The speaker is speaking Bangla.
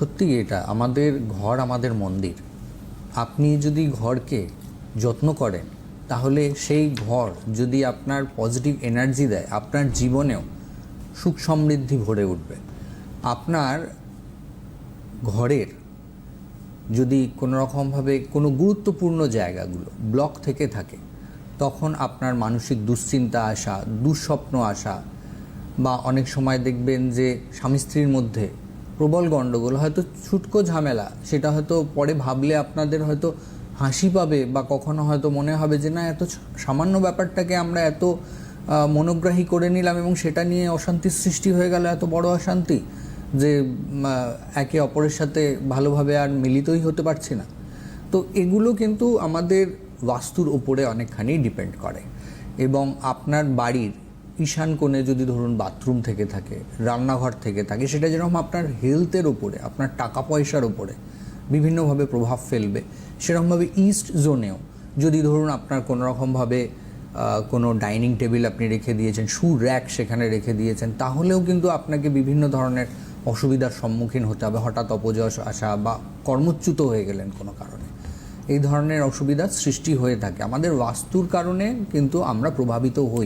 সত্যি এটা আমাদের ঘর আমাদের মন্দির। আপনি যদি ঘরকে যত্ন করেন তাহলে সেই ঘর যদি আপনার পজিটিভ এনার্জি দেয়, আপনার জীবনেও সুখ সমৃদ্ধি ভরে উঠবে। আপনার ঘরের যদি কোনো রকমভাবে কোনো গুরুত্বপূর্ণ জায়গাগুলো ব্লক থেকে থাকে, তখন আপনার মানসিক দুশ্চিন্তা আসা, দুঃস্বপ্ন আসা, বা অনেক সময় দেখবেন যে স্বামী স্ত্রীর মধ্যে প্রবল গণ্ডগোল, হয়তো ছুটকো ঝামেলা, সেটা হয়তো পরে ভাবলে আপনাদের হয়তো হাসি পাবে, বা কখনো হয়তো মনে হবে যে না, এত সামান্য ব্যাপারটাকে আমরা এত মনোগ্রাহী করে নিলাম এবং সেটা নিয়ে অশান্তির সৃষ্টি হয়ে গেল, এত বড় অশান্তি যে একে অপরের সাথে ভালোভাবে আর মিলিতই হতে পারছি না। তো এগুলো কিন্তু আমাদের বাস্তুর ওপরে অনেকখানি ডিপেন্ড করে। এবং আপনার বাড়ির ঈশান কোণে যদি ধরুন বাথরুম থেকে থাকে, রান্নাঘর থেকে থাকে, সেটা যেরকম আপনার হেলথের ওপরে, আপনার টাকা পয়সার ওপরে বিভিন্নভাবে প্রভাব ফেলবে, সেরকমভাবে ইস্ট জোনেও যদি ধরুন আপনার কোনো রকমভাবে কোনো ডাইনিং টেবিল আপনি রেখে দিয়েছেন, শু র্যাক সেখানে রেখে দিয়েছেন, তাহলেও কিন্তু আপনাকে বিভিন্ন ধরনের অসুবিধার সম্মুখীন হতে হবে। হঠাৎ অপযশ আসা বা কর্মচ্যুত হয়ে গেলেন কোনো কারণে, এই ধরনের অসুবিধার সৃষ্টি হয়ে থাকে। আমাদের বাস্তুর কারণে কিন্তু আমরা প্রভাবিত হই।